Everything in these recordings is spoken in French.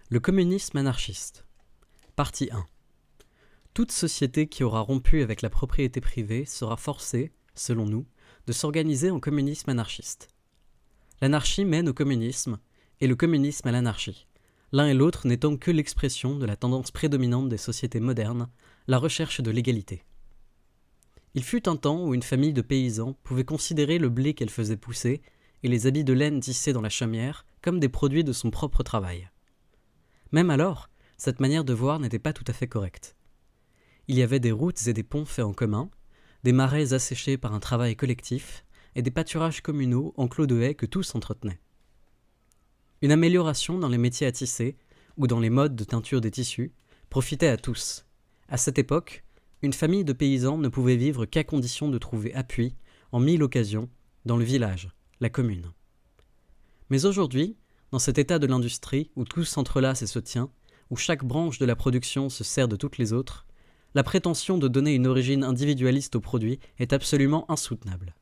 Le communisme anarchiste. Partie 1. Toute société qui aura rompu avec la propriété privée sera forcée, selon nous, de s'organiser en communisme anarchiste. L'anarchie mène au communisme, et le communisme à l'anarchie, l'un et l'autre n'étant que l'expression de la tendance prédominante des sociétés modernes, la recherche de l'égalité. Il fut un temps où une famille de paysans pouvait considérer le blé qu'elle faisait pousser et les habits de laine tissés dans la chaumière comme des produits de son propre travail. Même alors, cette manière de voir n'était pas tout à fait correcte. Il y avait des routes et des ponts faits en commun, des marais asséchés par un travail collectif et des pâturages communaux enclos de haies que tous entretenaient. Une amélioration dans les métiers à tisser ou dans les modes de teinture des tissus profitait à tous. À cette époque, une famille de paysans ne pouvait vivre qu'à condition de trouver appui, en mille occasions, dans le village, la commune. Mais aujourd'hui, dans cet état de l'industrie où tout s'entrelace et se tient, où chaque branche de la production se sert de toutes les autres, la prétention de donner une origine individualiste aux produits est absolument insoutenable.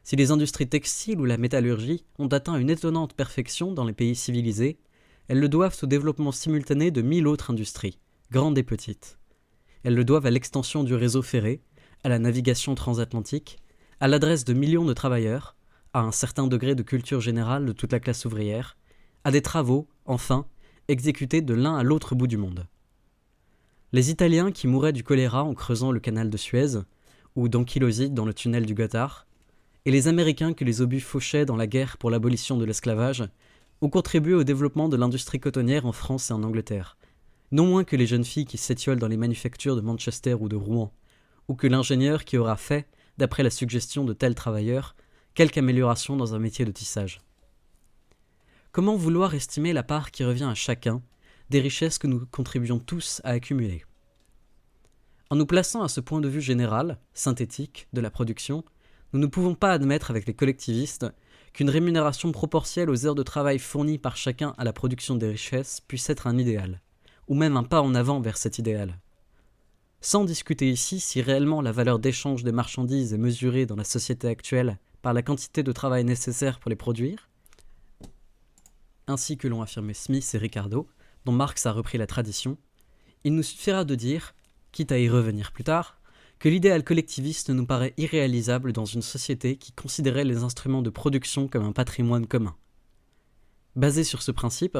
Si les industries textiles ou la métallurgie ont atteint une étonnante perfection dans les pays civilisés, elles le doivent au développement simultané de 1000 autres industries, grandes et petites. Elles le doivent à l'extension du réseau ferré, à la navigation transatlantique, à l'adresse de millions de travailleurs, à un certain degré de culture générale de toute la classe ouvrière, à des travaux, enfin, exécutés de l'un à l'autre bout du monde. Les Italiens qui mouraient du choléra en creusant le canal de Suez, ou d'ankylosite dans le tunnel du Gothard, et les Américains que les obus fauchaient dans la guerre pour l'abolition de l'esclavage, ont contribué au développement de l'industrie cotonnière en France et en Angleterre, non moins que les jeunes filles qui s'étiolent dans les manufactures de Manchester ou de Rouen, ou que l'ingénieur qui aura fait, d'après la suggestion de tels travailleurs, quelque amélioration dans un métier de tissage. Comment vouloir estimer la part qui revient à chacun des richesses que nous contribuons tous à accumuler ? En nous plaçant à ce point de vue général, synthétique, de la production, nous ne pouvons pas admettre avec les collectivistes qu'une rémunération proportionnelle aux heures de travail fournies par chacun à la production des richesses puisse être un idéal, ou même un pas en avant vers cet idéal. Sans discuter ici si réellement la valeur d'échange des marchandises est mesurée dans la société actuelle par la quantité de travail nécessaire pour les produire, ainsi que l'ont affirmé Smith et Ricardo, dont Marx a repris la tradition, il nous suffira de dire, quitte à y revenir plus tard, que l'idéal collectiviste nous paraît irréalisable dans une société qui considérait les instruments de production comme un patrimoine commun. Basée sur ce principe,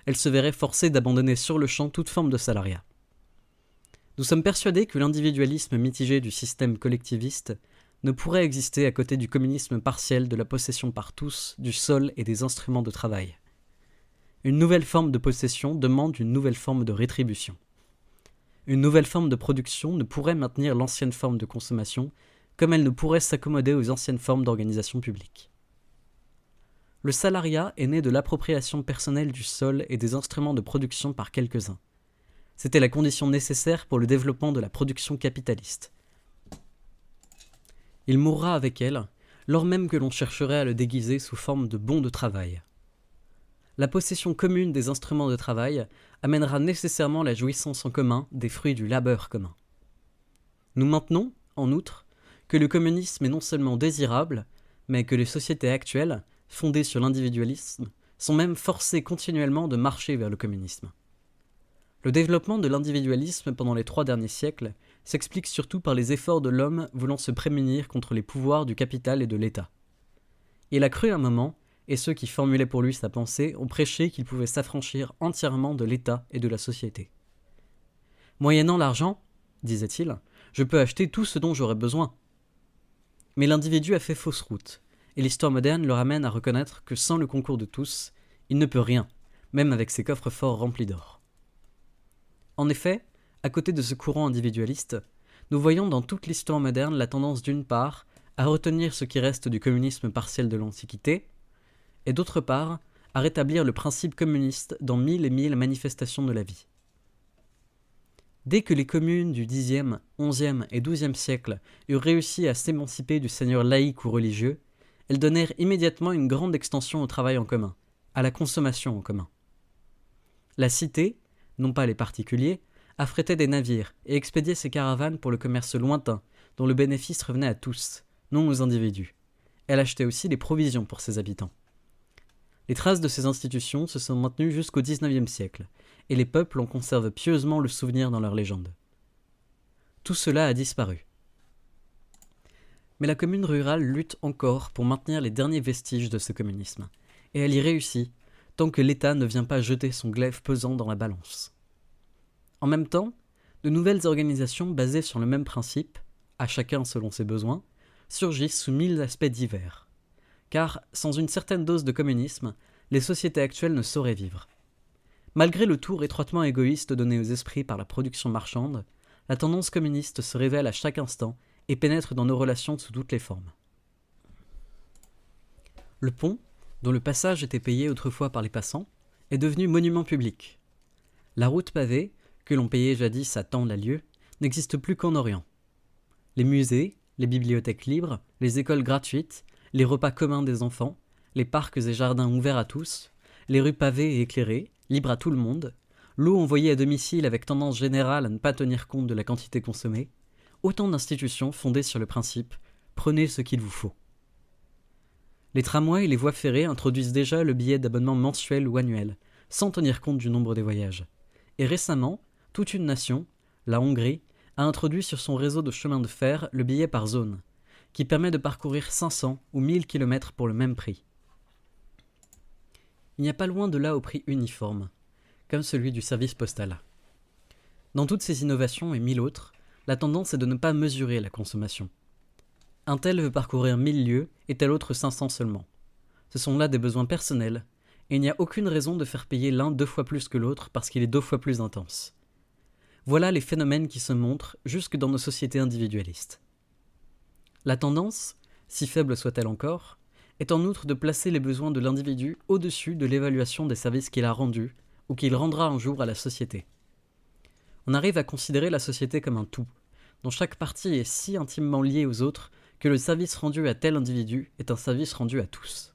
elle se verrait forcée d'abandonner sur le champ toute forme de salariat. Nous sommes persuadés que l'individualisme mitigé du système collectiviste ne pourrait exister à côté du communisme partiel de la possession par tous du sol et des instruments de travail. Une nouvelle forme de possession demande une nouvelle forme de rétribution. Une nouvelle forme de production ne pourrait maintenir l'ancienne forme de consommation, comme elle ne pourrait s'accommoder aux anciennes formes d'organisation publique. Le salariat est né de l'appropriation personnelle du sol et des instruments de production par quelques-uns. C'était la condition nécessaire pour le développement de la production capitaliste. Il mourra avec elle, lors même que l'on chercherait à le déguiser sous forme de bons de travail. La possession commune des instruments de travail amènera nécessairement la jouissance en commun des fruits du labeur commun. Nous maintenons, en outre, que le communisme est non seulement désirable, mais que les sociétés actuelles, fondées sur l'individualisme, sont même forcées continuellement de marcher vers le communisme. Le développement de l'individualisme pendant les 3 derniers siècles s'explique surtout par les efforts de l'homme voulant se prémunir contre les pouvoirs du capital et de l'État. Il a cru un moment, et ceux qui formulaient pour lui sa pensée ont prêché qu'il pouvait s'affranchir entièrement de l'État et de la société. Moyennant l'argent, disait-il, je peux acheter tout ce dont j'aurais besoin. Mais l'individu a fait fausse route, et l'histoire moderne le ramène à reconnaître que sans le concours de tous, il ne peut rien, même avec ses coffres forts remplis d'or. En effet, à côté de ce courant individualiste, nous voyons dans toute l'histoire moderne la tendance d'une part à retenir ce qui reste du communisme partiel de l'Antiquité, et d'autre part à rétablir le principe communiste dans 1000 et 1000 manifestations de la vie. Dès que les communes du Xe, XIe et XIIe siècle eurent réussi à s'émanciper du seigneur laïque ou religieux, elles donnèrent immédiatement une grande extension au travail en commun, à la consommation en commun. La cité, non pas les particuliers, affrétait des navires et expédiait ses caravanes pour le commerce lointain, dont le bénéfice revenait à tous, non aux individus. Elle achetait aussi des provisions pour ses habitants. Les traces de ces institutions se sont maintenues jusqu'au XIXe siècle, et les peuples en conservent pieusement le souvenir dans leurs légendes. Tout cela a disparu. Mais la commune rurale lutte encore pour maintenir les derniers vestiges de ce communisme, et elle y réussit, tant que l'État ne vient pas jeter son glaive pesant dans la balance. En même temps, de nouvelles organisations basées sur le même principe, à chacun selon ses besoins, surgissent sous 1000 aspects divers. Car, sans une certaine dose de communisme, les sociétés actuelles ne sauraient vivre. Malgré le tour étroitement égoïste donné aux esprits par la production marchande, la tendance communiste se révèle à chaque instant et pénètre dans nos relations sous toutes les formes. Le pont, dont le passage était payé autrefois par les passants, est devenu monument public. La route pavée, que l'on payait jadis à tant la lieue, n'existe plus qu'en Orient. Les musées, les bibliothèques libres, les écoles gratuites, les repas communs des enfants, les parcs et jardins ouverts à tous, les rues pavées et éclairées, libres à tout le monde, l'eau envoyée à domicile avec tendance générale à ne pas tenir compte de la quantité consommée, autant d'institutions fondées sur le principe « prenez ce qu'il vous faut ». Les tramways et les voies ferrées introduisent déjà le billet d'abonnement mensuel ou annuel, sans tenir compte du nombre des voyages. Et récemment, toute une nation, la Hongrie, a introduit sur son réseau de chemins de fer le billet par zone, qui permet de parcourir 500 ou 1000 km pour le même prix. Il n'y a pas loin de là au prix uniforme, comme celui du service postal. Dans toutes ces innovations et 1000 autres, la tendance est de ne pas mesurer la consommation. Un tel veut parcourir 1000 lieues et tel autre 500 seulement. Ce sont là des besoins personnels, et il n'y a aucune raison de faire payer l'un 2 fois plus que l'autre parce qu'il est 2 fois plus intense. Voilà les phénomènes qui se montrent jusque dans nos sociétés individualistes. La tendance, si faible soit-elle encore, est en outre de placer les besoins de l'individu au-dessus de l'évaluation des services qu'il a rendus ou qu'il rendra un jour à la société. On arrive à considérer la société comme un tout, dont chaque partie est si intimement liée aux autres que le service rendu à tel individu est un service rendu à tous.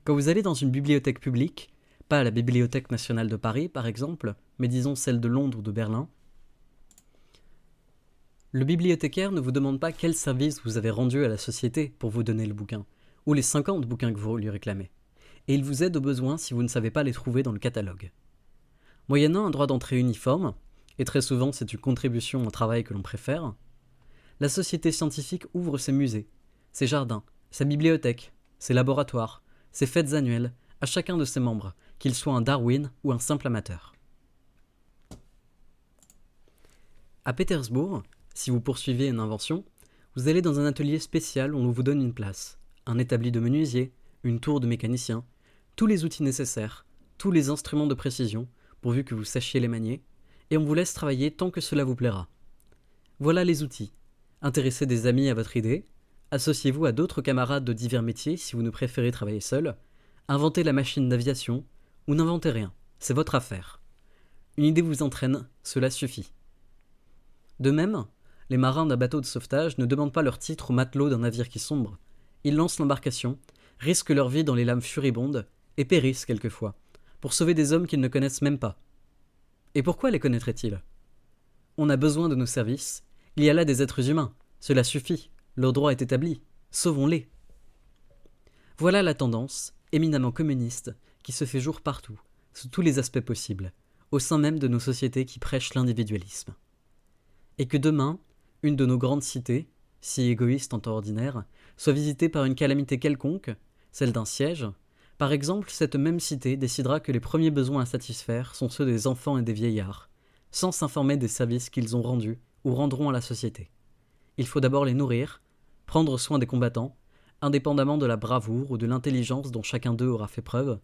Quand vous allez dans une bibliothèque publique, pas à la Bibliothèque nationale de Paris par exemple, mais disons celle de Londres ou de Berlin, le bibliothécaire ne vous demande pas quel service vous avez rendu à la société pour vous donner le bouquin, ou les 50 bouquins que vous lui réclamez, et il vous aide au besoin si vous ne savez pas les trouver dans le catalogue. Moyennant un droit d'entrée uniforme, et très souvent c'est une contribution au travail que l'on préfère, la société scientifique ouvre ses musées, ses jardins, sa bibliothèque, ses laboratoires, ses fêtes annuelles, à chacun de ses membres, qu'il soit un Darwin ou un simple amateur. À Pétersbourg, si vous poursuivez une invention, vous allez dans un atelier spécial où l'on vous donne une place, un établi de menuisier, une tour de mécanicien, tous les outils nécessaires, tous les instruments de précision, pourvu que vous sachiez les manier, et on vous laisse travailler tant que cela vous plaira. Voilà les outils. Intéressez des amis à votre idée, associez-vous à d'autres camarades de divers métiers si vous ne préférez travailler seul, inventez la machine d'aviation, ou n'inventez rien, c'est votre affaire. Une idée vous entraîne, cela suffit. De même, les marins d'un bateau de sauvetage ne demandent pas leur titre aux matelots d'un navire qui sombre. Ils lancent l'embarcation, risquent leur vie dans les lames furibondes, et périssent quelquefois, pour sauver des hommes qu'ils ne connaissent même pas. Et pourquoi les connaîtraient-ils ? On a besoin de nos services, il y a là des êtres humains, cela suffit, leur droit est établi, sauvons-les. Voilà la tendance, éminemment communiste, qui se fait jour partout, sous tous les aspects possibles, au sein même de nos sociétés qui prêchent l'individualisme. Et que demain, une de nos grandes cités, si égoïste en temps ordinaire, soit visitée par une calamité quelconque, celle d'un siège, par exemple, cette même cité décidera que les premiers besoins à satisfaire sont ceux des enfants et des vieillards, sans s'informer des services qu'ils ont rendus ou rendront à la société. Il faut d'abord les nourrir, prendre soin des combattants, indépendamment de la bravoure ou de l'intelligence dont chacun d'eux aura fait preuve,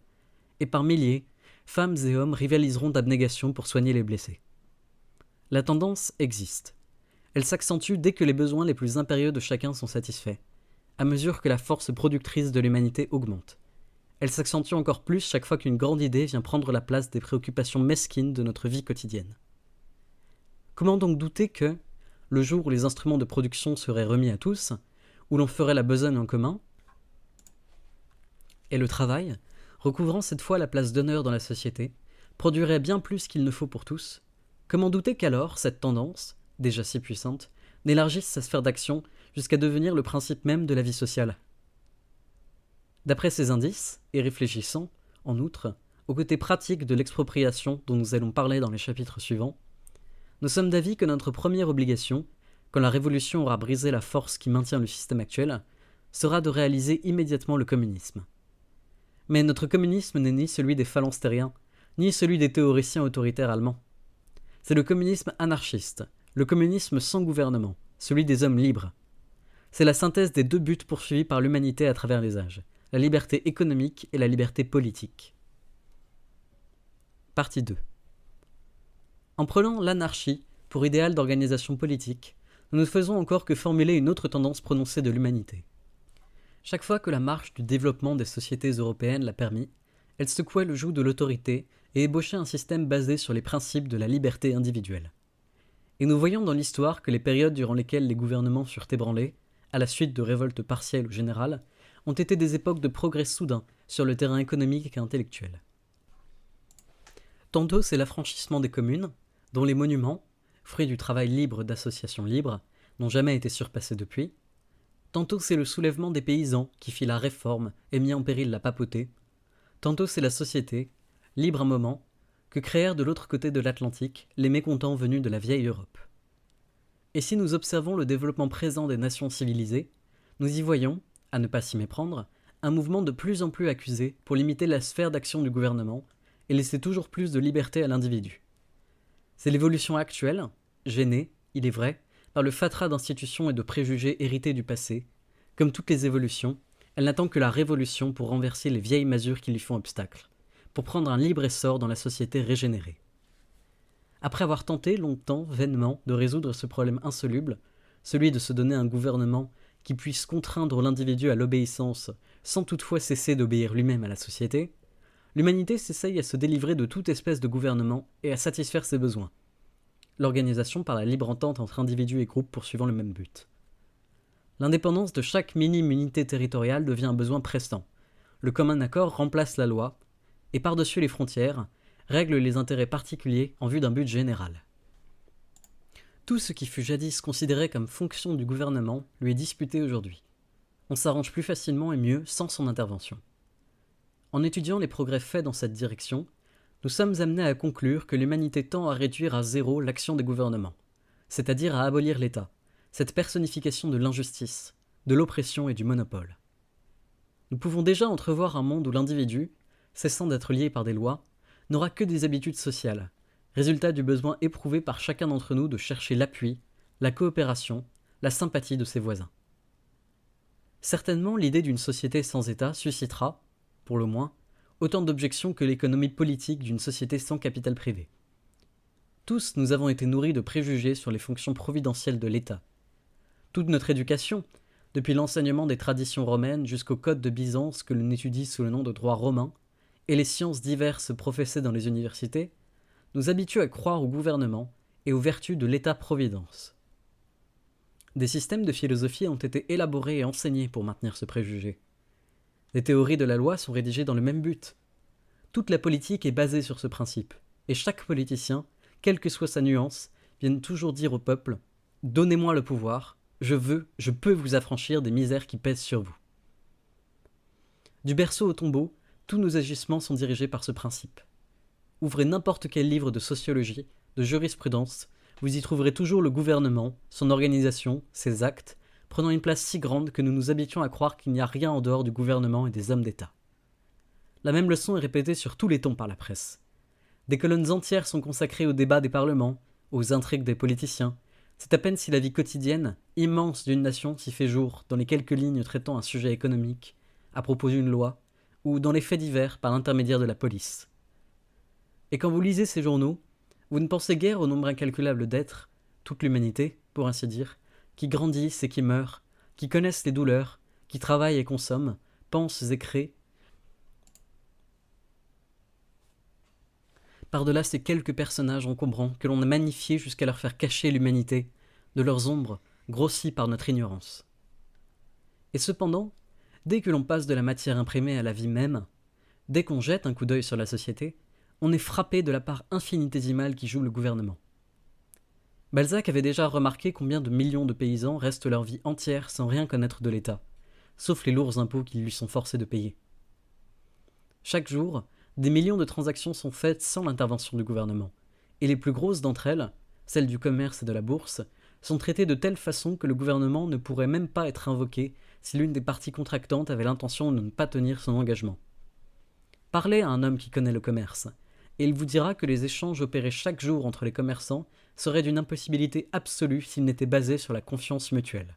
et par milliers, femmes et hommes rivaliseront d'abnégation pour soigner les blessés. La tendance existe. Elle s'accentue dès que les besoins les plus impérieux de chacun sont satisfaits, à mesure que la force productrice de l'humanité augmente. Elle s'accentue encore plus chaque fois qu'une grande idée vient prendre la place des préoccupations mesquines de notre vie quotidienne. Comment donc douter que, le jour où les instruments de production seraient remis à tous, où l'on ferait la besogne en commun, et le travail, recouvrant cette fois la place d'honneur dans la société, produirait bien plus qu'il ne faut pour tous, comment douter qu'alors cette tendance, déjà si puissante, n'élargisse sa sphère d'action jusqu'à devenir le principe même de la vie sociale ? D'après ces indices, et réfléchissant, en outre, au côté pratique de l'expropriation dont nous allons parler dans les chapitres suivants, nous sommes d'avis que notre première obligation, quand la révolution aura brisé la force qui maintient le système actuel, sera de réaliser immédiatement le communisme. Mais notre communisme n'est ni celui des phalanstériens, ni celui des théoriciens autoritaires allemands. C'est le communisme anarchiste, le communisme sans gouvernement, celui des hommes libres. C'est la synthèse des deux buts poursuivis par l'humanité à travers les âges, la liberté économique et la liberté politique. Partie 2. En prenant l'anarchie pour idéal d'organisation politique, nous ne faisons encore que formuler une autre tendance prononcée de l'humanité. Chaque fois que la marche du développement des sociétés européennes l'a permis, elle secouait le joug de l'autorité et ébauchait un système basé sur les principes de la liberté individuelle. Et nous voyons dans l'histoire que les périodes durant lesquelles les gouvernements furent ébranlés, à la suite de révoltes partielles ou générales, ont été des époques de progrès soudain sur le terrain économique et intellectuel. Tantôt c'est l'affranchissement des communes, dont les monuments, fruits du travail libre d'associations libres, n'ont jamais été surpassés depuis. Tantôt c'est le soulèvement des paysans qui fit la réforme et mit en péril la papauté. Tantôt c'est la société, libre un moment, que créèrent de l'autre côté de l'Atlantique les mécontents venus de la vieille Europe. Et si nous observons le développement présent des nations civilisées, nous y voyons, à ne pas s'y méprendre, un mouvement de plus en plus accusé pour limiter la sphère d'action du gouvernement et laisser toujours plus de liberté à l'individu. C'est l'évolution actuelle, gênée, il est vrai, par le fatras d'institutions et de préjugés hérités du passé. Comme toutes les évolutions, elle n'attend que la révolution pour renverser les vieilles masures qui lui font obstacle, pour prendre un libre essor dans la société régénérée. Après avoir tenté longtemps, vainement, de résoudre ce problème insoluble, celui de se donner un gouvernement qui puisse contraindre l'individu à l'obéissance sans toutefois cesser d'obéir lui-même à la société, l'humanité s'essaye à se délivrer de toute espèce de gouvernement et à satisfaire ses besoins. L'organisation par la libre entente entre individus et groupes poursuivant le même but. L'indépendance de chaque minime unité territoriale devient un besoin pressant. Le commun accord remplace la loi et par-dessus les frontières, règle les intérêts particuliers en vue d'un but général. Tout ce qui fut jadis considéré comme fonction du gouvernement lui est disputé aujourd'hui. On s'arrange plus facilement et mieux sans son intervention. En étudiant les progrès faits dans cette direction, nous sommes amenés à conclure que l'humanité tend à réduire à zéro l'action des gouvernements, c'est-à-dire à abolir l'État, cette personnification de l'injustice, de l'oppression et du monopole. Nous pouvons déjà entrevoir un monde où l'individu, cessant d'être lié par des lois, n'aura que des habitudes sociales, résultat du besoin éprouvé par chacun d'entre nous de chercher l'appui, la coopération, la sympathie de ses voisins. Certainement, l'idée d'une société sans État suscitera, pour le moins, autant d'objections que l'économie politique d'une société sans capital privé. Tous nous avons été nourris de préjugés sur les fonctions providentielles de l'État. Toute notre éducation, depuis l'enseignement des traditions romaines jusqu'au code de Byzance que l'on étudie sous le nom de droit romain, et les sciences diverses professées dans les universités, nous habituent à croire au gouvernement et aux vertus de l'État-providence. Des systèmes de philosophie ont été élaborés et enseignés pour maintenir ce préjugé. Les théories de la loi sont rédigées dans le même but. Toute la politique est basée sur ce principe, et chaque politicien, quelle que soit sa nuance, vient toujours dire au peuple « Donnez-moi le pouvoir, je peux vous affranchir des misères qui pèsent sur vous. » Du berceau au tombeau, tous nos agissements sont dirigés par ce principe. Ouvrez n'importe quel livre de sociologie, de jurisprudence, vous y trouverez toujours le gouvernement, son organisation, ses actes, prenant une place si grande que nous nous habituons à croire qu'il n'y a rien en dehors du gouvernement et des hommes d'État. La même leçon est répétée sur tous les tons par la presse. Des colonnes entières sont consacrées aux débats des parlements, aux intrigues des politiciens. C'est à peine si la vie quotidienne, immense d'une nation s'y fait jour dans les quelques lignes traitant un sujet économique, à propos d'une loi, ou dans les faits divers par l'intermédiaire de la police. Et quand vous lisez ces journaux, vous ne pensez guère au nombre incalculable d'êtres, toute l'humanité, pour ainsi dire, qui grandissent et qui meurent, qui connaissent les douleurs, qui travaillent et consomment, pensent et créent. Par-delà ces quelques personnages encombrants que l'on a magnifiés jusqu'à leur faire cacher l'humanité, de leurs ombres, grossies par notre ignorance. Et cependant, dès que l'on passe de la matière imprimée à la vie même, dès qu'on jette un coup d'œil sur la société, on est frappé de la part infinitésimale qui joue le gouvernement. Balzac avait déjà remarqué combien de millions de paysans restent leur vie entière sans rien connaître de l'État, sauf les lourds impôts qu'ils lui sont forcés de payer. Chaque jour, des millions de transactions sont faites sans l'intervention du gouvernement, et les plus grosses d'entre elles, celles du commerce et de la bourse, sont traitées de telle façon que le gouvernement ne pourrait même pas être invoqué si l'une des parties contractantes avait l'intention de ne pas tenir son engagement. Parlez à un homme qui connaît le commerce, et il vous dira que les échanges opérés chaque jour entre les commerçants seraient d'une impossibilité absolue s'ils n'étaient basés sur la confiance mutuelle.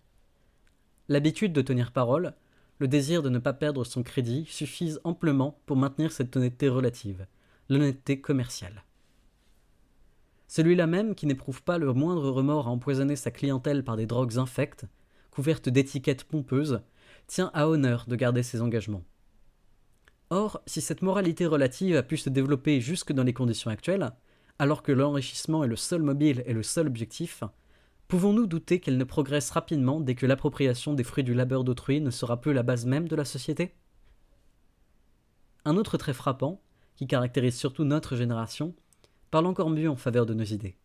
L'habitude de tenir parole, le désir de ne pas perdre son crédit suffisent amplement pour maintenir cette honnêteté relative, l'honnêteté commerciale. Celui-là même qui n'éprouve pas le moindre remords à empoisonner sa clientèle par des drogues infectes, couvertes d'étiquettes pompeuses, tient à honneur de garder ses engagements. Or, si cette moralité relative a pu se développer jusque dans les conditions actuelles, alors que l'enrichissement est le seul mobile et le seul objectif, pouvons-nous douter qu'elle ne progresse rapidement dès que l'appropriation des fruits du labeur d'autrui ne sera plus la base même de la société ? Un autre trait frappant, qui caractérise surtout notre génération, parle encore mieux en faveur de nos idées.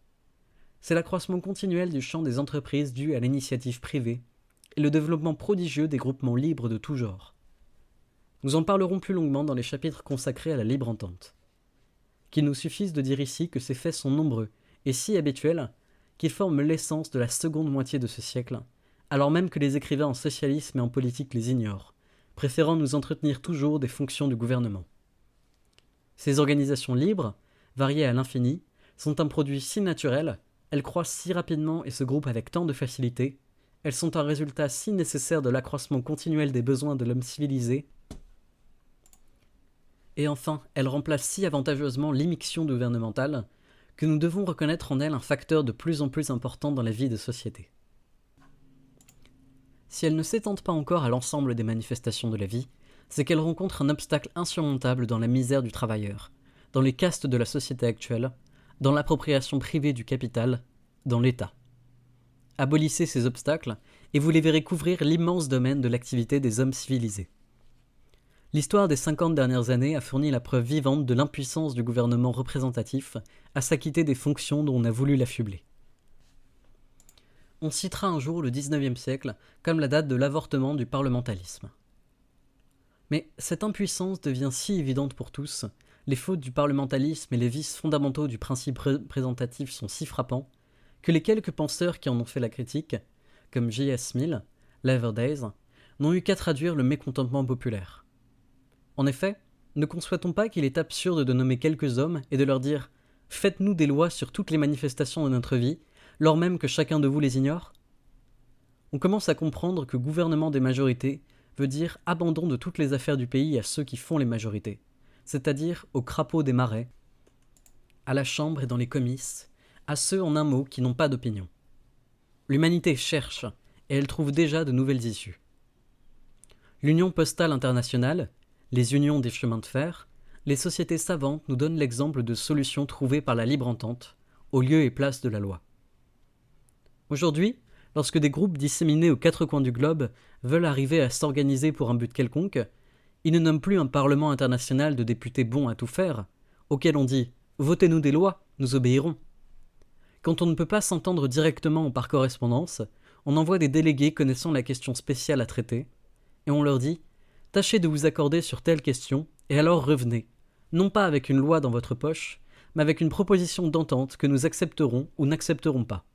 C'est l'accroissement continuel du champ des entreprises dû à l'initiative privée et le développement prodigieux des groupements libres de tout genre. Nous en parlerons plus longuement dans les chapitres consacrés à la libre entente. Qu'il nous suffise de dire ici que ces faits sont nombreux et si habituels qu'ils forment l'essence de la seconde moitié de ce siècle, alors même que les écrivains en socialisme et en politique les ignorent, préférant nous entretenir toujours des fonctions du gouvernement. Ces organisations libres, variées à l'infini, sont un produit si naturel, elles croissent si rapidement et se groupent avec tant de facilité, elles sont un résultat si nécessaire de l'accroissement continuel des besoins de l'homme civilisé, et enfin, elles remplacent si avantageusement l'immixtion gouvernementale que nous devons reconnaître en elles un facteur de plus en plus important dans la vie des sociétés. Si elles ne s'étendent pas encore à l'ensemble des manifestations de la vie, c'est qu'elles rencontrent un obstacle insurmontable dans la misère du travailleur, dans les castes de la société actuelle, dans l'appropriation privée du capital, dans l'État. Abolissez ces obstacles et vous les verrez couvrir l'immense domaine de l'activité des hommes civilisés. L'histoire des 50 dernières années a fourni la preuve vivante de l'impuissance du gouvernement représentatif à s'acquitter des fonctions dont on a voulu l'affubler. On citera un jour le XIXe siècle comme la date de l'avortement du parlementarisme. Mais cette impuissance devient si évidente pour tous, les fautes du parlementarisme et les vices fondamentaux du principe représentatif sont si frappants, que les quelques penseurs qui en ont fait la critique, comme J.S. Mill, Leverdays, n'ont eu qu'à traduire le mécontentement populaire. En effet, ne conçoit-on pas qu'il est absurde de nommer quelques hommes et de leur dire « Faites-nous des lois sur toutes les manifestations de notre vie, lors même que chacun de vous les ignore ?» On commence à comprendre que gouvernement des majorités veut dire abandon de toutes les affaires du pays à ceux qui font les majorités, c'est-à-dire aux crapauds des marais, à la chambre et dans les comices, à ceux en un mot qui n'ont pas d'opinion. L'humanité cherche, et elle trouve déjà de nouvelles issues. L'Union postale internationale, les unions des chemins de fer, les sociétés savantes nous donnent l'exemple de solutions trouvées par la libre entente, au lieu et place de la loi. Aujourd'hui, lorsque des groupes disséminés aux quatre coins du globe veulent arriver à s'organiser pour un but quelconque, ils ne nomment plus un parlement international de députés bons à tout faire, auquel on dit « Votez-nous des lois, nous obéirons ». Quand on ne peut pas s'entendre directement ou par correspondance, on envoie des délégués connaissant la question spéciale à traiter, et on leur dit « Tâchez de vous accorder sur telle question, et alors revenez, non pas avec une loi dans votre poche, mais avec une proposition d'entente que nous accepterons ou n'accepterons pas. »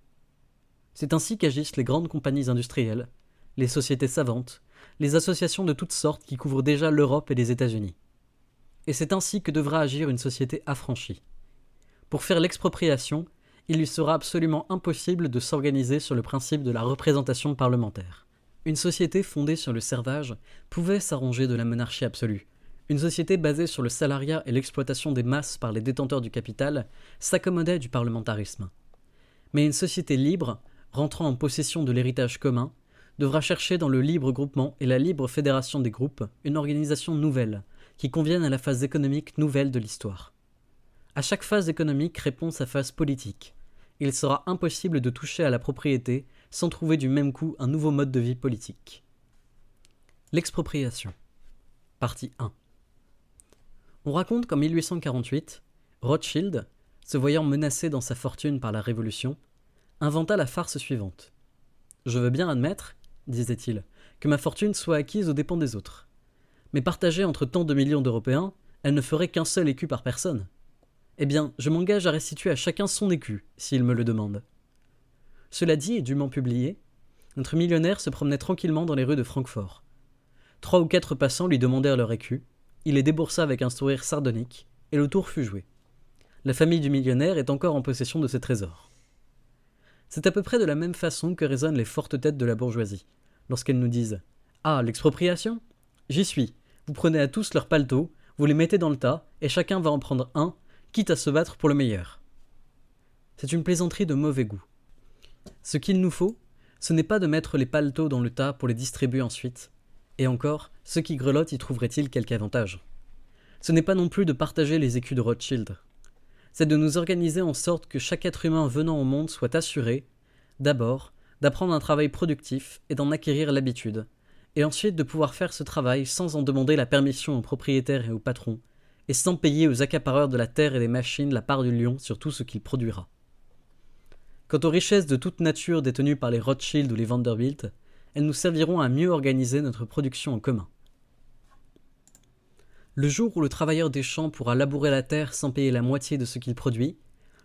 C'est ainsi qu'agissent les grandes compagnies industrielles, les sociétés savantes, les associations de toutes sortes qui couvrent déjà l'Europe et les États-Unis. Et c'est ainsi que devra agir une société affranchie. Pour faire l'expropriation, il lui sera absolument impossible de s'organiser sur le principe de la représentation parlementaire. Une société fondée sur le servage pouvait s'arranger de la monarchie absolue. Une société basée sur le salariat et l'exploitation des masses par les détenteurs du capital s'accommodait du parlementarisme. Mais une société libre, rentrant en possession de l'héritage commun, devra chercher dans le libre groupement et la libre fédération des groupes une organisation nouvelle, qui convienne à la phase économique nouvelle de l'histoire. À chaque phase économique répond sa phase politique. Il sera impossible de toucher à la propriété sans trouver du même coup un nouveau mode de vie politique. L'expropriation. Partie 1. On raconte qu'en 1848, Rothschild, se voyant menacé dans sa fortune par la Révolution, inventa la farce suivante. « Je veux bien admettre, disait-il, que ma fortune soit acquise aux dépens des autres. Mais partagée entre tant de millions d'Européens, elle ne ferait qu'un seul écu par personne. Eh bien, je m'engage à restituer à chacun son écu, s'il me le demande. » Cela dit et dûment publié, notre millionnaire se promenait tranquillement dans les rues de Francfort. 3 ou 4 passants lui demandèrent leur écu, il les déboursa avec un sourire sardonique, et le tour fut joué. La famille du millionnaire est encore en possession de ses trésors. C'est à peu près de la même façon que raisonnent les fortes têtes de la bourgeoisie, lorsqu'elles nous disent « Ah, l'expropriation ? J'y suis. Vous prenez à tous leurs paletots, vous les mettez dans le tas, et chacun va en prendre un, quitte à se battre pour le meilleur. » C'est une plaisanterie de mauvais goût. Ce qu'il nous faut, ce n'est pas de mettre les paletots dans le tas pour les distribuer ensuite, et encore, ceux qui grelottent y trouveraient-ils quelque avantage. Ce n'est pas non plus de partager les écus de Rothschild. C'est de nous organiser en sorte que chaque être humain venant au monde soit assuré, d'abord, d'apprendre un travail productif et d'en acquérir l'habitude, et ensuite de pouvoir faire ce travail sans en demander la permission aux propriétaires et aux patrons, et sans payer aux accapareurs de la terre et des machines la part du lion sur tout ce qu'il produira. Quant aux richesses de toute nature détenues par les Rothschild ou les Vanderbilt, elles nous serviront à mieux organiser notre production en commun. Le jour où le travailleur des champs pourra labourer la terre sans payer la moitié de ce qu'il produit,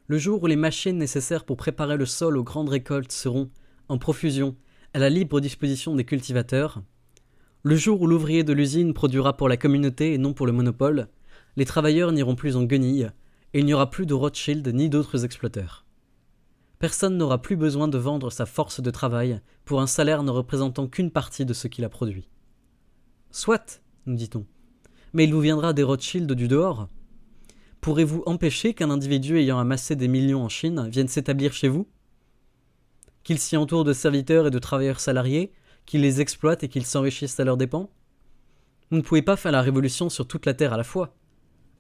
le jour où les machines nécessaires pour préparer le sol aux grandes récoltes seront, en profusion, à la libre disposition des cultivateurs, le jour où l'ouvrier de l'usine produira pour la communauté et non pour le monopole, les travailleurs n'iront plus en guenilles, et il n'y aura plus de Rothschild ni d'autres exploiteurs. Personne n'aura plus besoin de vendre sa force de travail pour un salaire ne représentant qu'une partie de ce qu'il a produit. Soit, nous dit-on, mais il vous viendra des Rothschild du dehors. Pourrez-vous empêcher qu'un individu ayant amassé des millions en Chine vienne s'établir chez vous ? Qu'il s'y entoure de serviteurs et de travailleurs salariés, qu'il les exploite et qu'ils s'enrichissent à leurs dépens ? Vous ne pouvez pas faire la révolution sur toute la terre à la fois.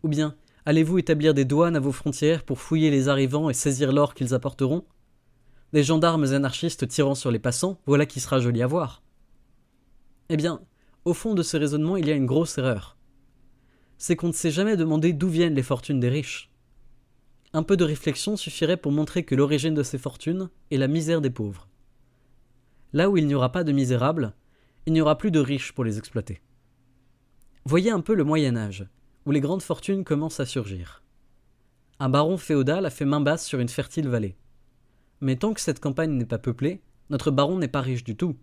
Ou bien, allez-vous établir des douanes à vos frontières pour fouiller les arrivants et saisir l'or qu'ils apporteront ? Des gendarmes anarchistes tirant sur les passants, voilà qui sera joli à voir. Eh bien, au fond de ce raisonnement, il y a une grosse erreur. C'est qu'on ne s'est jamais demandé d'où viennent les fortunes des riches. Un peu de réflexion suffirait pour montrer que l'origine de ces fortunes est la misère des pauvres. Là où il n'y aura pas de misérables, il n'y aura plus de riches pour les exploiter. Voyez un peu le Moyen-Âge, où les grandes fortunes commencent à surgir. Un baron féodal a fait main basse sur une fertile vallée. Mais tant que cette campagne n'est pas peuplée, notre baron n'est pas riche du tout.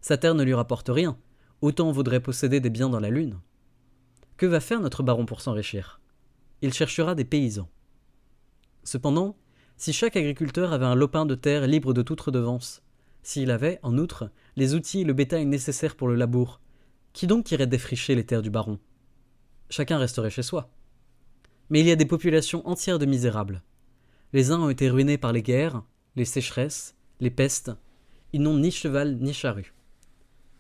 Sa terre ne lui rapporte rien, autant vaudrait posséder des biens dans la lune. Que va faire notre baron pour s'enrichir ? Il cherchera des paysans. Cependant, si chaque agriculteur avait un lopin de terre libre de toute redevance, s'il avait, en outre, les outils et le bétail nécessaires pour le labour, qui donc irait défricher les terres du baron ? Chacun resterait chez soi. Mais il y a des populations entières de misérables. Les uns ont été ruinés par les guerres, les sécheresses, les pestes. Ils n'ont ni cheval ni charrue.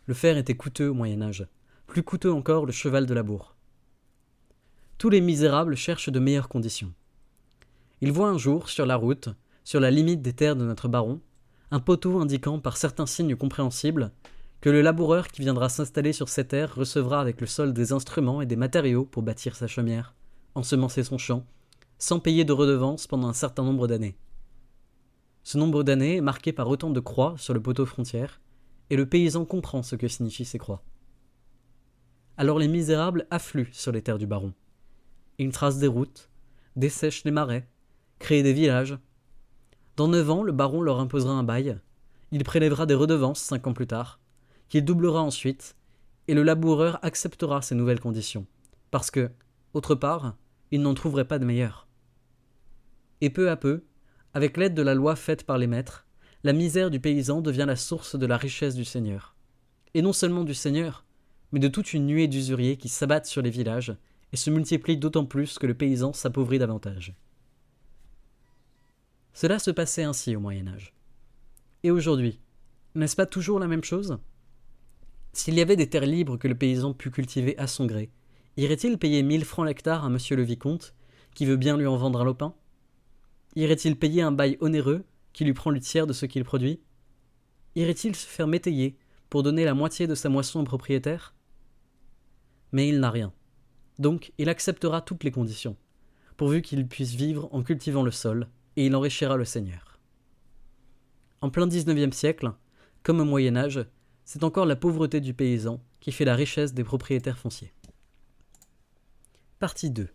Le fer était coûteux au Moyen-Âge, plus coûteux encore le cheval de labour. Tous les misérables cherchent de meilleures conditions. Ils voient un jour, sur la route, sur la limite des terres de notre baron, un poteau indiquant par certains signes compréhensibles que le laboureur qui viendra s'installer sur ces terres recevra avec le sol des instruments et des matériaux pour bâtir sa chaumière, ensemencer son champ, sans payer de redevance pendant un certain nombre d'années. Ce nombre d'années est marqué par autant de croix sur le poteau frontière, et le paysan comprend ce que signifient ces croix. Alors les misérables affluent sur les terres du baron. Ils tracent des routes, dessèchent les marais, créent des villages. Dans 9 ans, le baron leur imposera un bail, il prélèvera des redevances 5 ans plus tard, qu'il doublera ensuite, et le laboureur acceptera ces nouvelles conditions, parce que, autre part, il n'en trouverait pas de meilleures. Et peu à peu, avec l'aide de la loi faite par les maîtres, la misère du paysan devient la source de la richesse du seigneur. Et non seulement du seigneur, mais de toute une nuée d'usuriers qui s'abattent sur les villages et se multiplient d'autant plus que le paysan s'appauvrit davantage. Cela se passait ainsi au Moyen-Âge. Et aujourd'hui, n'est-ce pas toujours la même chose ? S'il y avait des terres libres que le paysan pût cultiver à son gré, irait-il payer 1000 francs l'hectare à monsieur le vicomte, qui veut bien lui en vendre un lopin ? Irait-il payer un bail onéreux, qui lui prend le tiers de ce qu'il produit ? Irait-il se faire métayer pour donner la moitié de sa moisson au propriétaire ? Mais il n'a rien. Donc il acceptera toutes les conditions, pourvu qu'il puisse vivre en cultivant le sol, et il enrichira le seigneur. En plein 19e siècle, comme au Moyen-Âge, c'est encore la pauvreté du paysan qui fait la richesse des propriétaires fonciers. Partie 2.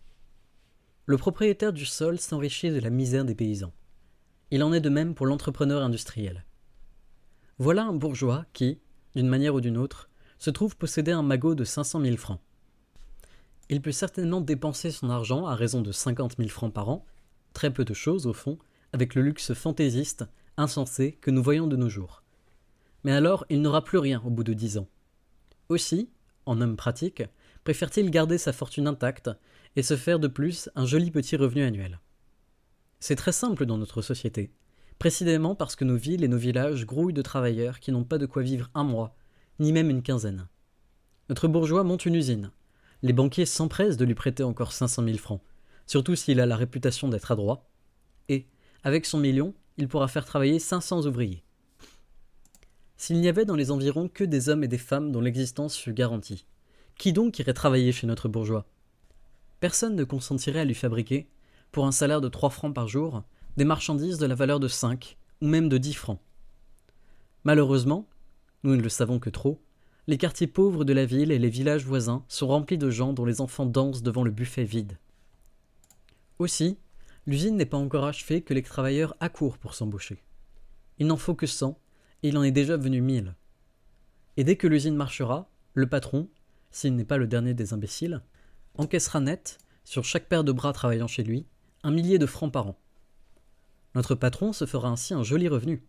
Le propriétaire du sol s'enrichit de la misère des paysans. Il en est de même pour l'entrepreneur industriel. Voilà un bourgeois qui, d'une manière ou d'une autre, se trouve posséder un magot de 500 000 francs. Il peut certainement dépenser son argent à raison de 50 000 francs par an, très peu de choses au fond, avec le luxe fantaisiste, insensé que nous voyons de nos jours. Mais alors, il n'aura plus rien au bout de 10 ans. Aussi, en homme pratique, préfère-t-il garder sa fortune intacte et se faire de plus un joli petit revenu annuel. C'est très simple dans notre société, précisément parce que nos villes et nos villages grouillent de travailleurs qui n'ont pas de quoi vivre un mois, ni même une quinzaine. Notre bourgeois monte une usine. Les banquiers s'empressent de lui prêter encore 500 000 francs, surtout s'il a la réputation d'être adroit, et, avec son million, il pourra faire travailler 500 ouvriers. S'il n'y avait dans les environs que des hommes et des femmes dont l'existence fût garantie, qui donc irait travailler chez notre bourgeois? Personne ne consentirait à lui fabriquer, pour un salaire de 3 francs par jour, des marchandises de la valeur de 5 ou même de 10 francs. Malheureusement, nous ne le savons que trop, les quartiers pauvres de la ville et les villages voisins sont remplis de gens dont les enfants dansent devant le buffet vide. Aussi, l'usine n'est pas encore achevée que les travailleurs accourent pour s'embaucher. Il n'en faut que 100, et il en est déjà venu 1000. Et dès que l'usine marchera, le patron, s'il n'est pas le dernier des imbéciles, encaissera net, sur chaque paire de bras travaillant chez lui, 1 millier de francs par an. Notre patron se fera ainsi un joli revenu.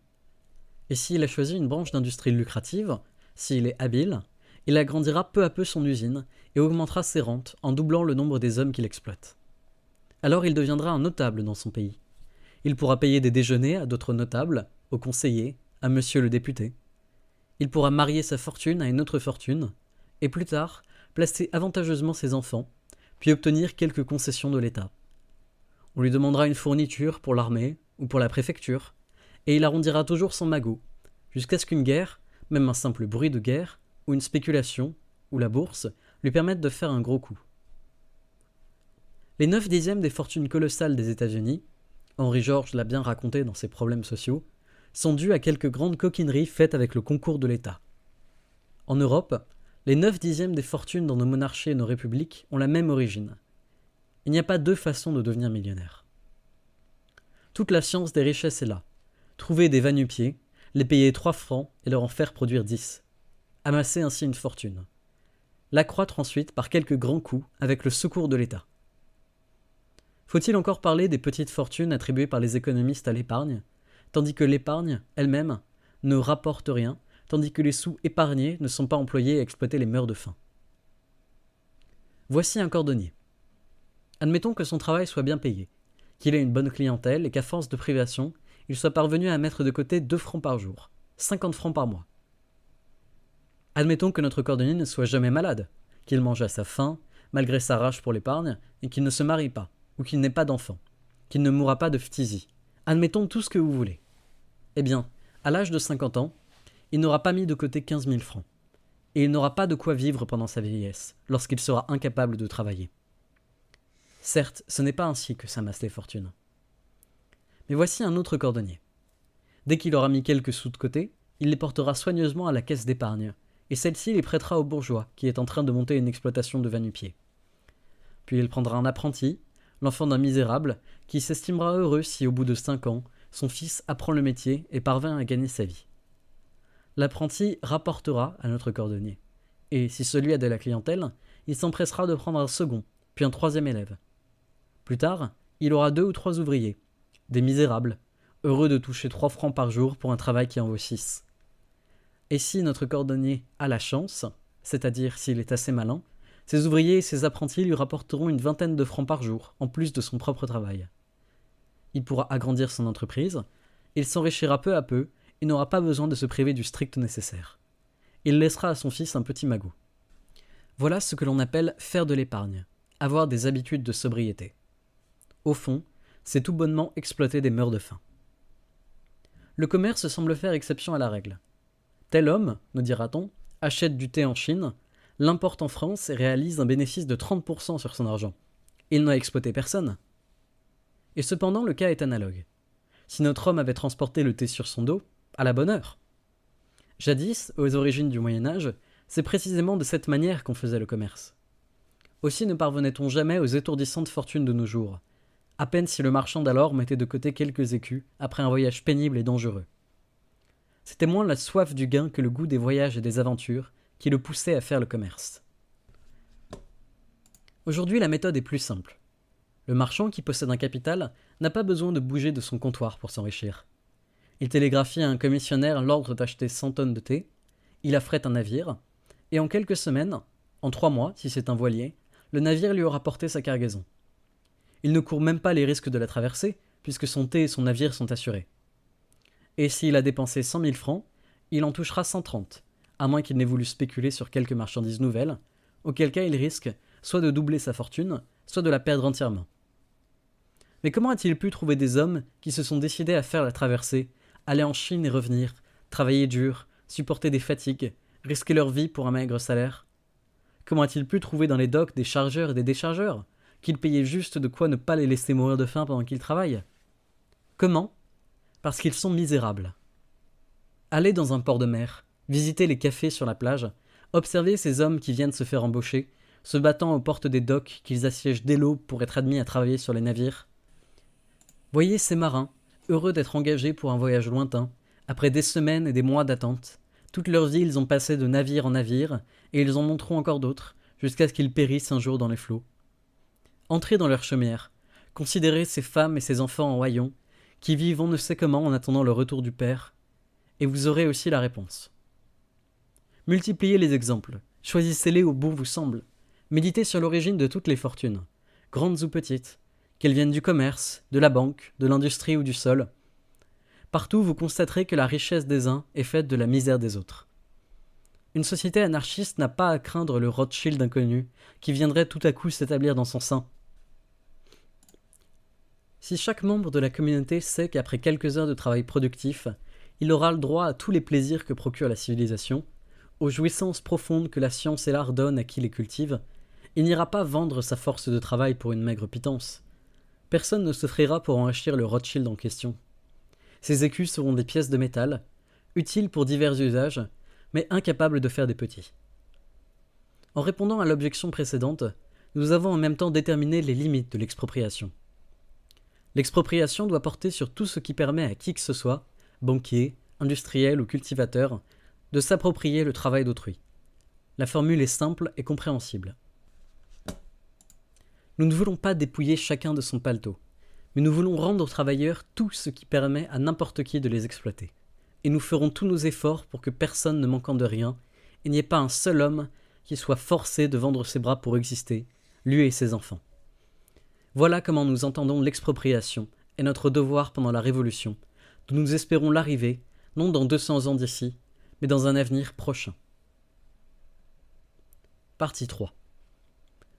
Et s'il a choisi une branche d'industrie lucrative, s'il est habile, il agrandira peu à peu son usine et augmentera ses rentes en doublant le nombre des hommes qu'il exploite. Alors il deviendra un notable dans son pays. Il pourra payer des déjeuners à d'autres notables, aux conseillers, à monsieur le député. Il pourra marier sa fortune à une autre fortune, et plus tard, placer avantageusement ses enfants, puis obtenir quelques concessions de l'État. On lui demandera une fourniture pour l'armée ou pour la préfecture, et il arrondira toujours son magot, jusqu'à ce qu'une guerre, même un simple bruit de guerre, ou une spéculation, ou la bourse, lui permettent de faire un gros coup. Les 9/10 des fortunes colossales des États-Unis, Henry George l'a bien raconté dans ses problèmes sociaux, sont dues à quelques grandes coquineries faites avec le concours de l'État. En Europe, les 9/10 des fortunes dans nos monarchies et nos républiques ont la même origine. Il n'y a pas deux façons de devenir millionnaire. Toute la science des richesses est là. Trouver des va-nu-pieds, les payer 3 francs et leur en faire produire 10. Amasser ainsi une fortune. L'accroître ensuite par quelques grands coups avec le secours de l'État. Faut-il encore parler des petites fortunes attribuées par les économistes à l'épargne, tandis que l'épargne, elle-même, ne rapporte rien, tandis que les sous épargnés ne sont pas employés à exploiter les mœurs de faim. Voici un cordonnier. Admettons que son travail soit bien payé, qu'il ait une bonne clientèle et qu'à force de privation, il soit parvenu à mettre de côté 2 francs par jour, 50 francs par mois. Admettons que notre cordonnier ne soit jamais malade, qu'il mange à sa faim, malgré sa rage pour l'épargne, et qu'il ne se marie pas, ou qu'il n'ait pas d'enfant, qu'il ne mourra pas de phtisie. Admettons tout ce que vous voulez. Eh bien, à l'âge de 50 ans, il n'aura pas mis de côté 15 000 francs, et il n'aura pas de quoi vivre pendant sa vieillesse, lorsqu'il sera incapable de travailler. Certes, ce n'est pas ainsi que s'amassent les fortunes. Mais voici un autre cordonnier. Dès qu'il aura mis quelques sous de côté, il les portera soigneusement à la caisse d'épargne, et celle-ci les prêtera au bourgeois qui est en train de monter une exploitation de va-nu-pieds. Puis il prendra un apprenti, l'enfant d'un misérable, qui s'estimera heureux si au bout de 5 ans, son fils apprend le métier et parvint à gagner sa vie. L'apprenti rapportera à notre cordonnier, et si celui a de la clientèle, il s'empressera de prendre un second, puis un 3e élève. Plus tard, il aura 2 ou 3 ouvriers, des misérables, heureux de toucher 3 francs par jour pour un travail qui en vaut 6. Et si notre cordonnier a la chance, c'est-à-dire s'il est assez malin, ses ouvriers et ses apprentis lui rapporteront une 20aine de francs par jour, en plus de son propre travail. Il pourra agrandir son entreprise, il s'enrichira peu à peu et n'aura pas besoin de se priver du strict nécessaire. Il laissera à son fils un petit magot. Voilà ce que l'on appelle faire de l'épargne, avoir des habitudes de sobriété. Au fond, c'est tout bonnement exploiter des mœurs de faim. Le commerce semble faire exception à la règle. Tel homme, nous dira-t-on, achète du thé en Chine, l'importe en France et réalise un bénéfice de 30% sur son argent. Il n'a exploité personne. Et cependant, le cas est analogue. Si notre homme avait transporté le thé sur son dos, à la bonne heure. Jadis, aux origines du Moyen-Âge, c'est précisément de cette manière qu'on faisait le commerce. Aussi ne parvenait-on jamais aux étourdissantes fortunes de nos jours, à peine si le marchand d'alors mettait de côté quelques écus après un voyage pénible et dangereux. C'était moins la soif du gain que le goût des voyages et des aventures qui le poussait à faire le commerce. Aujourd'hui, la méthode est plus simple. Le marchand qui possède un capital n'a pas besoin de bouger de son comptoir pour s'enrichir. Il télégraphie à un commissionnaire l'ordre d'acheter 100 tonnes de thé, il affrète un navire, et en quelques semaines, en 3 mois si c'est un voilier, le navire lui aura porté sa cargaison. Il ne court même pas les risques de la traversée, puisque son thé et son navire sont assurés. Et s'il a dépensé 100 000 francs, il en touchera 130, à moins qu'il n'ait voulu spéculer sur quelques marchandises nouvelles, auquel cas il risque soit de doubler sa fortune, soit de la perdre entièrement. Mais comment a-t-il pu trouver des hommes qui se sont décidés à faire la traversée, aller en Chine et revenir, travailler dur, supporter des fatigues, risquer leur vie pour un maigre salaire? Comment a-t-il pu trouver dans les docks des chargeurs et des déchargeurs, qu'ils payaient juste de quoi ne pas les laisser mourir de faim pendant qu'ils travaillent? Comment? Parce qu'ils sont misérables. Allez dans un port de mer, visitez les cafés sur la plage, observez ces hommes qui viennent se faire embaucher, se battant aux portes des docks qu'ils assiègent dès l'aube pour être admis à travailler sur les navires. Voyez ces marins, heureux d'être engagés pour un voyage lointain, après des semaines et des mois d'attente. Toute leur vie, ils ont passé de navire en navire, et ils en monteront encore d'autres, jusqu'à ce qu'ils périssent un jour dans les flots. Entrez dans leur chaumière, considérez ces femmes et ces enfants en haillons, qui vivent on ne sait comment en attendant le retour du Père, et vous aurez aussi la réponse. Multipliez les exemples, choisissez-les au bout vous semble, méditez sur l'origine de toutes les fortunes, grandes ou petites, qu'elles viennent du commerce, de la banque, de l'industrie ou du sol. Partout, vous constaterez que la richesse des uns est faite de la misère des autres. Une société anarchiste n'a pas à craindre le Rothschild inconnu qui viendrait tout à coup s'établir dans son sein. Si chaque membre de la communauté sait qu'après quelques heures de travail productif, il aura le droit à tous les plaisirs que procure la civilisation, aux jouissances profondes que la science et l'art donnent à qui les cultive, il n'ira pas vendre sa force de travail pour une maigre pitance. Personne ne s'offrira pour enrichir le Rothschild en question. Ces écus seront des pièces de métal, utiles pour divers usages, mais incapables de faire des petits. En répondant à l'objection précédente, nous avons en même temps déterminé les limites de l'expropriation. L'expropriation doit porter sur tout ce qui permet à qui que ce soit, banquier, industriel ou cultivateur, de s'approprier le travail d'autrui. La formule est simple et compréhensible. Nous ne voulons pas dépouiller chacun de son paletot, mais nous voulons rendre aux travailleurs tout ce qui permet à n'importe qui de les exploiter. Et nous ferons tous nos efforts pour que personne ne manquant de rien, il n'y ait pas un seul homme qui soit forcé de vendre ses bras pour exister, lui et ses enfants. Voilà comment nous entendons l'expropriation et notre devoir pendant la Révolution, dont nous espérons l'arrivée, non dans 200 ans d'ici, mais dans un avenir prochain. Partie 3.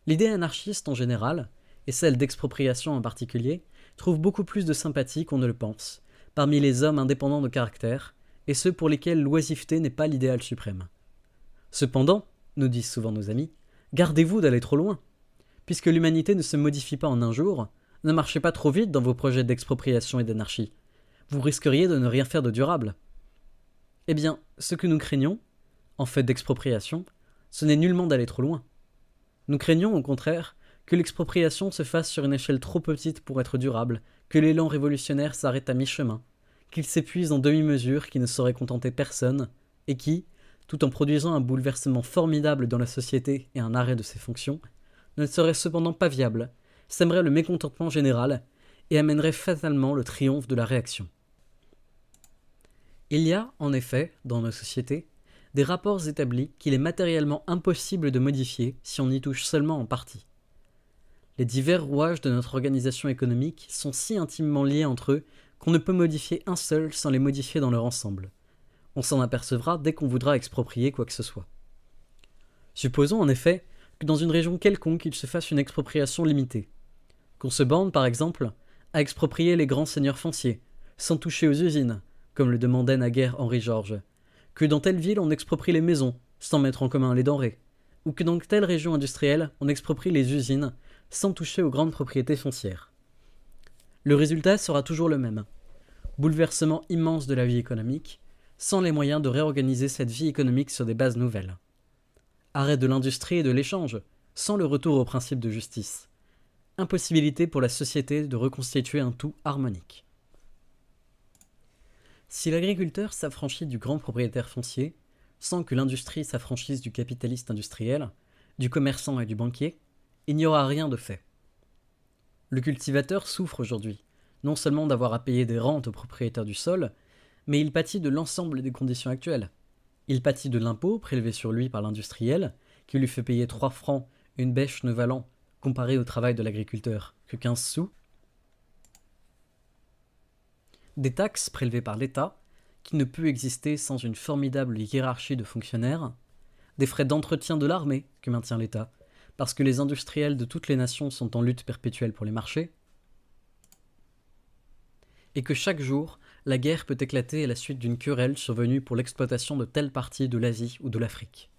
L'idée anarchiste en général, et celle d'expropriation en particulier, trouve beaucoup plus de sympathie qu'on ne le pense, parmi les hommes indépendants de caractère, et ceux pour lesquels l'oisiveté n'est pas l'idéal suprême. Cependant, nous disent souvent nos amis, gardez-vous d'aller trop loin. Puisque l'humanité ne se modifie pas en un jour, ne marchez pas trop vite dans vos projets d'expropriation et d'anarchie. Vous risqueriez de ne rien faire de durable. Eh bien, ce que nous craignons, en fait d'expropriation, ce n'est nullement d'aller trop loin. Nous craignons, au contraire, que l'expropriation se fasse sur une échelle trop petite pour être durable, que l'élan révolutionnaire s'arrête à mi-chemin, qu'il s'épuise en demi-mesure qui ne saurait contenter personne, et qui, tout en produisant un bouleversement formidable dans la société et un arrêt de ses fonctions, ne serait cependant pas viable, sèmerait le mécontentement général et amènerait fatalement le triomphe de la réaction. Il y a, en effet, dans nos sociétés, des rapports établis qu'il est matériellement impossible de modifier si on y touche seulement en partie. Les divers rouages de notre organisation économique sont si intimement liés entre eux qu'on ne peut modifier un seul sans les modifier dans leur ensemble. On s'en apercevra dès qu'on voudra exproprier quoi que ce soit. Supposons en effet que dans une région quelconque il se fasse une expropriation limitée. Qu'on se borne, par exemple, à exproprier les grands seigneurs fonciers, sans toucher aux usines, comme le demandait naguère Henri-Georges, que dans telle ville on exproprie les maisons, sans mettre en commun les denrées, ou que dans telle région industrielle on exproprie les usines, sans toucher aux grandes propriétés foncières. Le résultat sera toujours le même. Bouleversement immense de la vie économique, sans les moyens de réorganiser cette vie économique sur des bases nouvelles. Arrêt de l'industrie et de l'échange, sans le retour au principe de justice. Impossibilité pour la société de reconstituer un tout harmonique. Si l'agriculteur s'affranchit du grand propriétaire foncier, sans que l'industrie s'affranchisse du capitaliste industriel, du commerçant et du banquier, il n'y aura rien de fait. Le cultivateur souffre aujourd'hui, non seulement d'avoir à payer des rentes aux propriétaires du sol, mais il pâtit de l'ensemble des conditions actuelles. Il pâtit de l'impôt prélevé sur lui par l'industriel, qui lui fait payer 3 francs une bêche ne valant, comparé au travail de l'agriculteur, que 15 sous. Des taxes prélevées par l'État, qui ne peut exister sans une formidable hiérarchie de fonctionnaires. Des frais d'entretien de l'armée que maintient l'État, parce que les industriels de toutes les nations sont en lutte perpétuelle pour les marchés. Et que chaque jour, la guerre peut éclater à la suite d'une querelle survenue pour l'exploitation de telle partie de l'Asie ou de l'Afrique.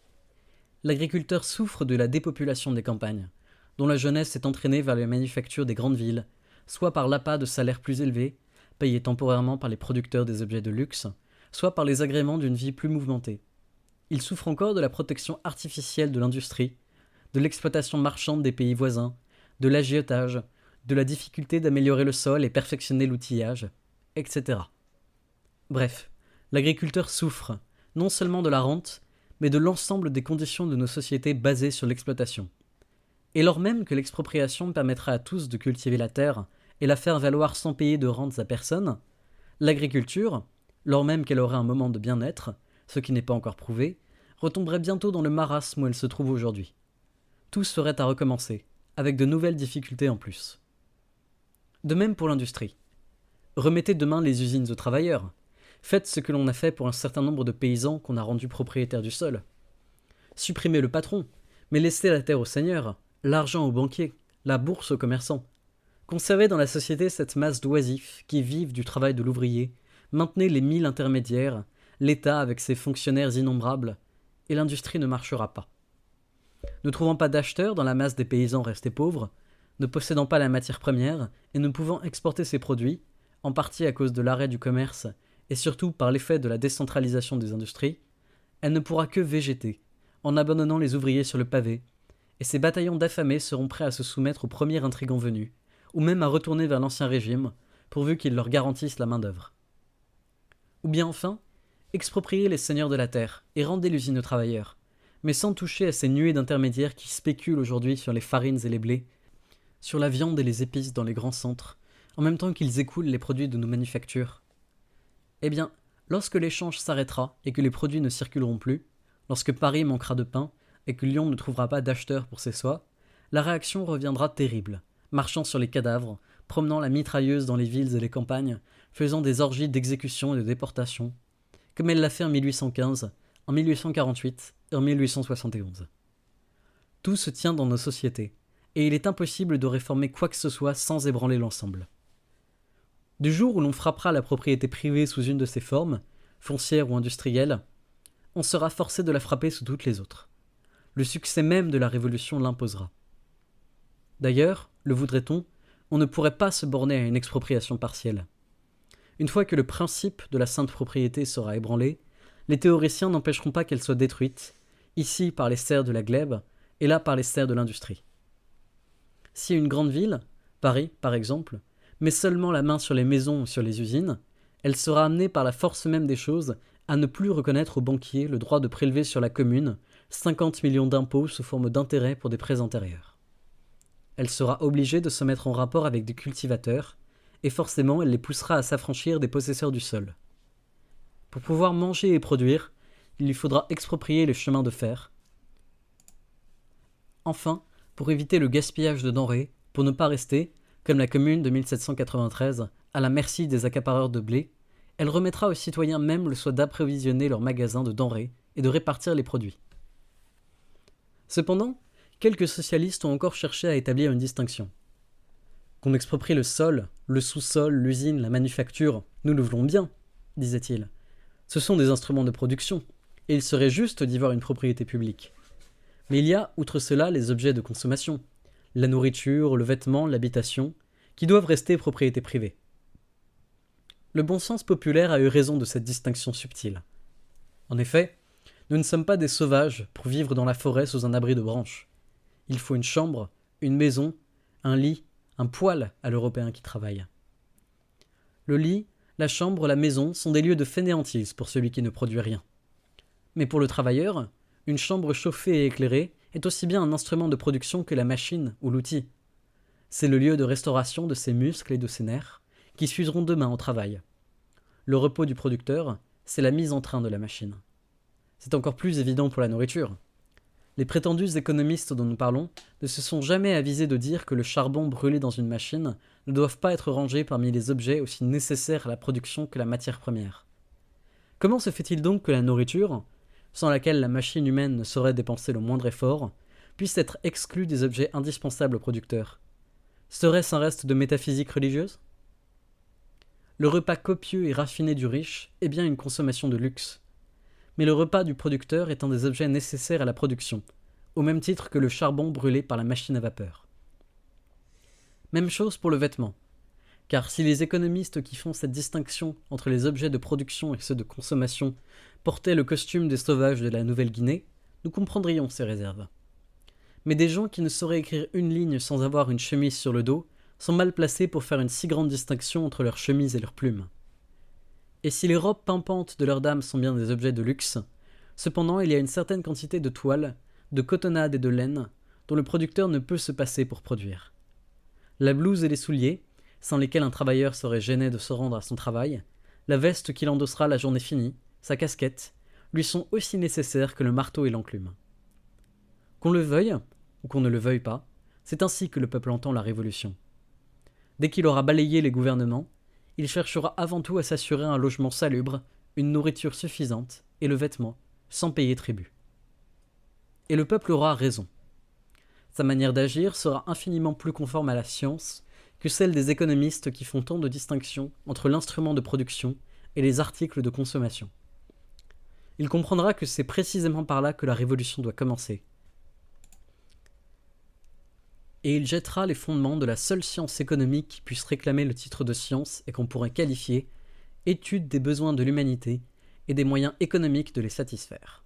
L'agriculteur souffre de la dépopulation des campagnes, dont la jeunesse est entraînée vers les manufactures des grandes villes, soit par l'appât de salaires plus élevés, payés temporairement par les producteurs des objets de luxe, soit par les agréments d'une vie plus mouvementée. Il souffre encore de la protection artificielle de l'industrie, de l'exploitation marchande des pays voisins, de l'agiotage, de la difficulté d'améliorer le sol et perfectionner l'outillage, etc. Bref, l'agriculteur souffre, non seulement de la rente, mais de l'ensemble des conditions de nos sociétés basées sur l'exploitation. Et lors même que l'expropriation permettra à tous de cultiver la terre et la faire valoir sans payer de rentes à personne, l'agriculture, lors même qu'elle aurait un moment de bien-être, ce qui n'est pas encore prouvé, retomberait bientôt dans le marasme où elle se trouve aujourd'hui. Tout serait à recommencer, avec de nouvelles difficultés en plus. De même pour l'industrie. Remettez demain les usines aux travailleurs. Faites ce que l'on a fait pour un certain nombre de paysans qu'on a rendus propriétaires du sol. Supprimez le patron, mais laissez la terre aux seigneurs, l'argent aux banquiers, la bourse aux commerçants. Conservez dans la société cette masse d'oisifs qui vivent du travail de l'ouvrier, maintenez les 1000 intermédiaires, l'État avec ses fonctionnaires innombrables, et l'industrie ne marchera pas. Ne trouvant pas d'acheteurs dans la masse des paysans restés pauvres, ne possédant pas la matière première et ne pouvant exporter ses produits, en partie à cause de l'arrêt du commerce et surtout par l'effet de la décentralisation des industries, elle ne pourra que végéter, en abandonnant les ouvriers sur le pavé, et ces bataillons d'affamés seront prêts à se soumettre au premier intrigant venu, ou même à retourner vers l'ancien régime, pourvu qu'ils leur garantissent la main-d'œuvre. Ou bien enfin, expropriez les seigneurs de la terre et rendez l'usine aux travailleurs, mais sans toucher à ces nuées d'intermédiaires qui spéculent aujourd'hui sur les farines et les blés, sur la viande et les épices dans les grands centres, en même temps qu'ils écoulent les produits de nos manufactures. Eh bien, lorsque l'échange s'arrêtera et que les produits ne circuleront plus, lorsque Paris manquera de pain et que Lyon ne trouvera pas d'acheteurs pour ses soies, la réaction reviendra terrible, marchant sur les cadavres, promenant la mitrailleuse dans les villes et les campagnes, faisant des orgies d'exécution et de déportation, comme elle l'a fait en 1815, en 1848 et en 1871. Tout se tient dans nos sociétés, et il est impossible de réformer quoi que ce soit sans ébranler l'ensemble. Du jour où l'on frappera la propriété privée sous une de ses formes, foncière ou industrielle, on sera forcé de la frapper sous toutes les autres. Le succès même de la Révolution l'imposera. D'ailleurs, le voudrait-on, on ne pourrait pas se borner à une expropriation partielle. Une fois que le principe de la sainte propriété sera ébranlé, les théoriciens n'empêcheront pas qu'elle soit détruite, ici par les serfs de la glèbe et là par les serfs de l'industrie. Si une grande ville, Paris par exemple, met seulement la main sur les maisons ou sur les usines, elle sera amenée par la force même des choses à ne plus reconnaître aux banquiers le droit de prélever sur la commune 50 millions d'impôts sous forme d'intérêts pour des prêts antérieurs. Elle sera obligée de se mettre en rapport avec des cultivateurs, et forcément elle les poussera à s'affranchir des possesseurs du sol. Pour pouvoir manger et produire, il lui faudra exproprier les chemins de fer. Enfin, pour éviter le gaspillage de denrées, pour ne pas rester, comme la commune de 1793, à la merci des accapareurs de blé, elle remettra aux citoyens même le soin d'approvisionner leurs magasins de denrées et de répartir les produits. Cependant, quelques socialistes ont encore cherché à établir une distinction. Qu'on exproprie le sol, le sous-sol, l'usine, la manufacture, nous le voulons bien, disait-il. Ce sont des instruments de production, et il serait juste d'y voir une propriété publique. Mais il y a, outre cela, les objets de consommation, la nourriture, le vêtement, l'habitation, qui doivent rester propriété privée. Le bon sens populaire a eu raison de cette distinction subtile. En effet, nous ne sommes pas des sauvages pour vivre dans la forêt sous un abri de branches. Il faut une chambre, une maison, un lit, un poêle à l'Européen qui travaille. Le lit, la chambre, la maison sont des lieux de fainéantise pour celui qui ne produit rien. Mais pour le travailleur, une chambre chauffée et éclairée est aussi bien un instrument de production que la machine ou l'outil. C'est le lieu de restauration de ses muscles et de ses nerfs, qui s'useront demain au travail. Le repos du producteur, c'est la mise en train de la machine. C'est encore plus évident pour la nourriture. Les prétendus économistes dont nous parlons ne se sont jamais avisés de dire que le charbon brûlé dans une machine ne doivent pas être rangés parmi les objets aussi nécessaires à la production que la matière première. Comment se fait-il donc que la nourriture, sans laquelle la machine humaine ne saurait dépenser le moindre effort, puisse être exclue des objets indispensables au producteur ? Serait-ce un reste de métaphysique religieuse ? Le repas copieux et raffiné du riche est bien une consommation de luxe. Mais le repas du producteur est un des objets nécessaires à la production, au même titre que le charbon brûlé par la machine à vapeur. Même chose pour le vêtement, car si les économistes qui font cette distinction entre les objets de production et ceux de consommation portaient le costume des sauvages de la Nouvelle-Guinée, nous comprendrions ces réserves. Mais des gens qui ne sauraient écrire une ligne sans avoir une chemise sur le dos sont mal placés pour faire une si grande distinction entre leurs chemises et leurs plumes. Et si les robes pimpantes de leurs dames sont bien des objets de luxe, cependant il y a une certaine quantité de toile, de cotonnade et de laine dont le producteur ne peut se passer pour produire. La blouse et les souliers, sans lesquels un travailleur serait gêné de se rendre à son travail, la veste qu'il endossera la journée finie, sa casquette, lui sont aussi nécessaires que le marteau et l'enclume. Qu'on le veuille, ou qu'on ne le veuille pas, c'est ainsi que le peuple entend la révolution. Dès qu'il aura balayé les gouvernements, il cherchera avant tout à s'assurer un logement salubre, une nourriture suffisante et le vêtement, sans payer tribut. Et le peuple aura raison. Sa manière d'agir sera infiniment plus conforme à la science que celle des économistes qui font tant de distinctions entre l'instrument de production et les articles de consommation. Il comprendra que c'est précisément par là que la révolution doit commencer. Et il jettera les fondements de la seule science économique qui puisse réclamer le titre de science et qu'on pourrait qualifier étude des besoins de l'humanité et des moyens économiques de les satisfaire.